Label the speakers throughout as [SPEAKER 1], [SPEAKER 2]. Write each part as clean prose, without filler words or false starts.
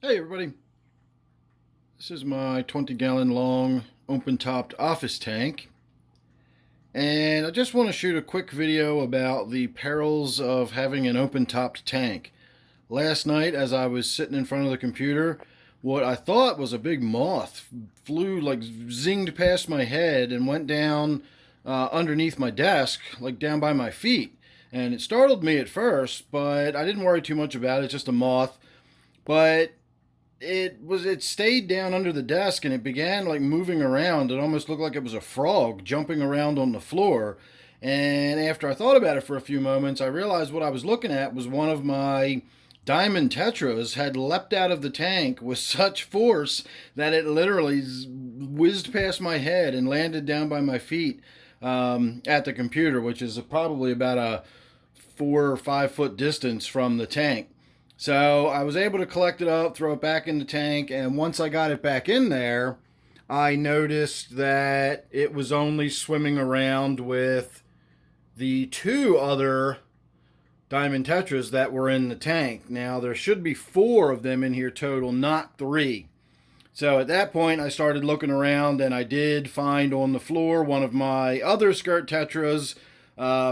[SPEAKER 1] Hey everybody, this is my 20-gallon long open-topped office tank, and I just want to shoot a quick video about the perils of having an open-topped tank. Last night as I was sitting in front of the computer, what I thought was a big moth flew, like, zinged past my head and went down underneath my desk, like down by my feet. And it startled me at first, but I didn't worry too much about it. It's just a moth. But it stayed down under the desk and it began like moving around. It almost looked like it was a frog jumping around on the floor. And after I thought about it for a few moments, I realized what I was looking at was one of my diamond tetras had leapt out of the tank with such force that it literally whizzed past my head and landed down by my feet at the computer, which is probably about a 4 or 5 foot distance from the tank. So I was able to collect it up, throw it back in the tank, and once I got it back in there, I noticed that it was only swimming around with the two other diamond tetras that were in the tank. Now, there should be four of them in here total, not three. So at that point, I started looking around, and I did find on the floor one of my other skirt tetras,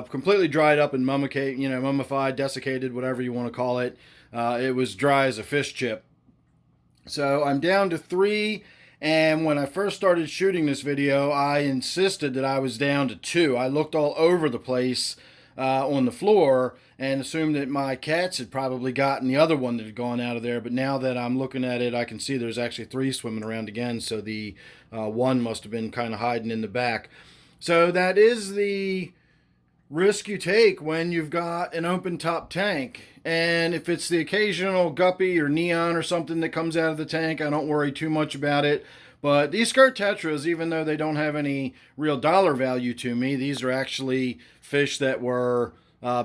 [SPEAKER 1] completely dried up and mummified, desiccated, whatever you want to call it. It was dry as a fish chip. So I'm down to three, and when I first started shooting this video, I insisted that I was down to two. I looked all over the place on the floor and assumed that my cats had probably gotten the other one that had gone out of there. But now that I'm looking at it, I can see there's actually three swimming around again. So the one must have been kind of hiding in the back. So that is the risk you take when you've got an open top tank. And if it's the occasional guppy or neon or something that comes out of the tank, I don't worry too much about it. But these skirt tetras, even though they don't have any real dollar value to me, these are actually fish that were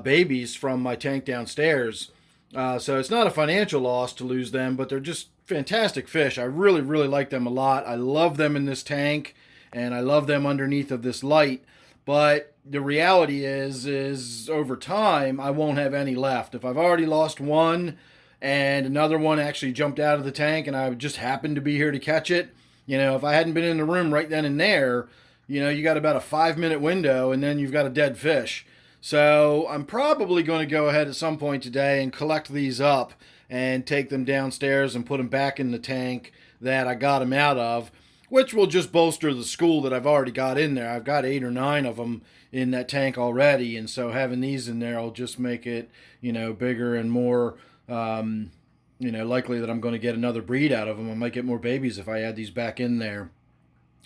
[SPEAKER 1] babies from my tank downstairs. So it's not a financial loss to lose them, but they're just fantastic fish. I really, really like them a lot. I love them in this tank, and I love them underneath of this light. But the reality is over time, I won't have any left. If I've already lost one and another one actually jumped out of the tank and I just happened to be here to catch it, if I hadn't been in the room right then and there, you got about a 5 minute window and then you've got a dead fish. So I'm probably going to go ahead at some point today and collect these up and take them downstairs and put them back in the tank that I got them out of, which will just bolster the school that I've already got in there. I've got 8 or 9 of them in that tank already, and so having these in there will just make it, bigger and more, likely that I'm going to get another breed out of them. I might get more babies if I add these back in there.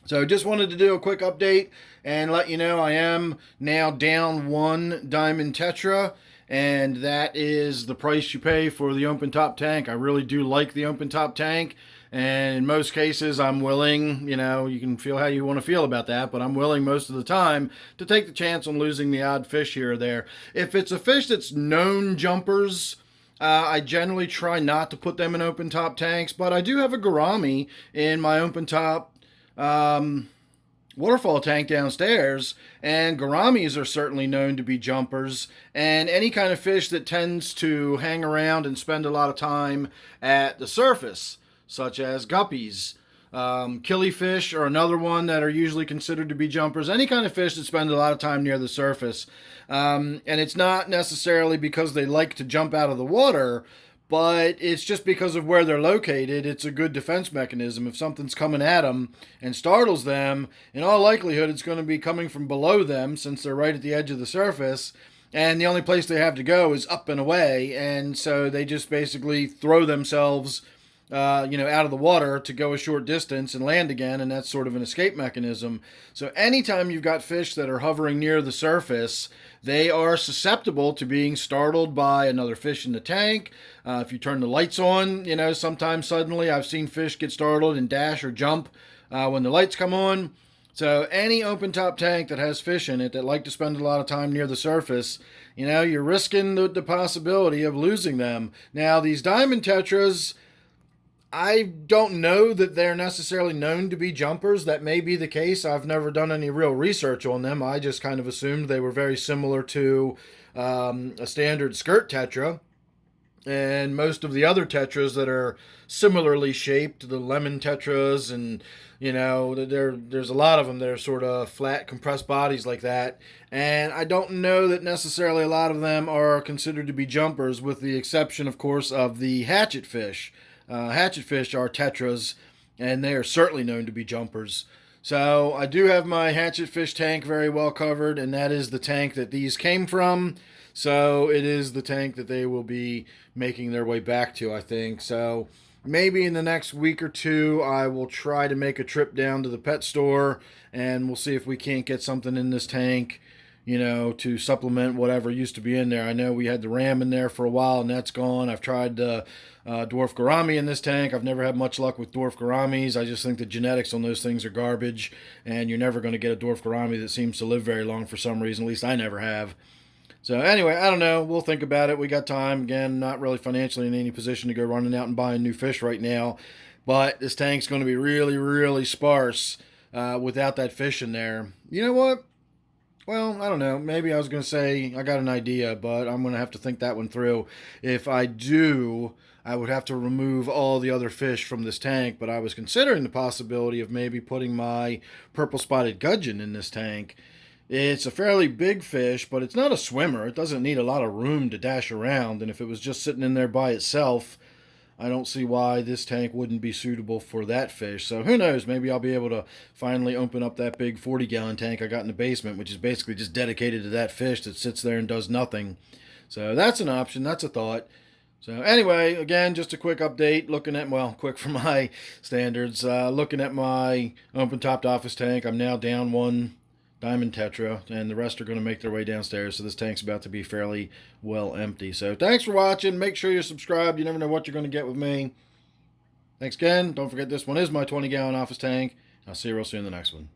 [SPEAKER 1] So just wanted to do a quick update and let you know I am now down one diamond tetra, and that is the price you pay for the open top tank. I really do like the open top tank, and in most cases I'm willing, you can feel how you want to feel about that, but I'm willing most of the time to take the chance on losing the odd fish here or there. If it's a fish that's known jumpers, I generally try not to put them in open top tanks, but I do have a gourami in my open top waterfall tank downstairs, and gouramis are certainly known to be jumpers, and any kind of fish that tends to hang around and spend a lot of time at the surface, such as guppies, killifish are another one that are usually considered to be jumpers. Any kind of fish that spend a lot of time near the surface, and it's not necessarily because they like to jump out of the water, but it's just because of where they're located. It's a good defense mechanism. If something's coming at them and startles them, in all likelihood it's going to be coming from below them since they're right at the edge of the surface, and the only place they have to go is up and away, and so they just basically throw themselves out of the water to go a short distance and land again, and that's sort of an escape mechanism. So anytime you've got fish that are hovering near the surface, they are susceptible to being startled by another fish in the tank. If you turn the lights on, sometimes suddenly I've seen fish get startled and dash or jump when the lights come on. So any open top tank that has fish in it that like to spend a lot of time near the surface, you're risking the possibility of losing them. Now, these diamond tetras, I don't know that they're necessarily known to be jumpers. That may be the case. I've never done any real research on them. I just kind of assumed they were very similar to a standard skirt tetra. And most of the other tetras that are similarly shaped, the lemon tetras, and there's a lot of them that are sort of flat, compressed bodies like that. And I don't know that necessarily a lot of them are considered to be jumpers, with the exception, of course, of the hatchet fish. Hatchet fish are tetras, and they are certainly known to be jumpers. So I do have my hatchet fish tank very well covered, and that is the tank that these came from. So it is the tank that they will be making their way back to, I think. So maybe in the next week or two, I will try to make a trip down to the pet store, and we'll see if we can't get something in this tank, to supplement whatever used to be in there. I know we had the ram in there for a while, and that's gone. I've tried dwarf gourami in this tank. I've never had much luck with dwarf gouramis. I just think the genetics on those things are garbage, and you're never going to get a dwarf gourami that seems to live very long for some reason. At least I never have. So anyway, I don't know. We'll think about it. We got time. Again, not really financially in any position to go running out and buying new fish right now. But this tank's going to be really, really sparse without that fish in there. You know what? Well, I don't know. Maybe I was going to say I got an idea, but I'm going to have to think that one through. If I do, I would have to remove all the other fish from this tank. But I was considering the possibility of maybe putting my purple spotted gudgeon in this tank. It's a fairly big fish, but it's not a swimmer. It doesn't need a lot of room to dash around, and if it was just sitting in there by itself, I don't see why this tank wouldn't be suitable for that fish. So who knows, maybe I'll be able to finally open up that big 40-gallon tank I got in the basement, which is basically just dedicated to that fish that sits there and does nothing. So that's an option, that's a thought. So anyway, again, just a quick update, quick for my standards, looking at my open-topped office tank. I'm now down one diamond tetra, and the rest are going to make their way downstairs, so this tank's about to be fairly well empty. So thanks for watching. Make sure you're subscribed. You never know what you're going to get with me. Thanks again. Don't forget, this one is my 20-gallon office tank. I'll see you real soon in the next one.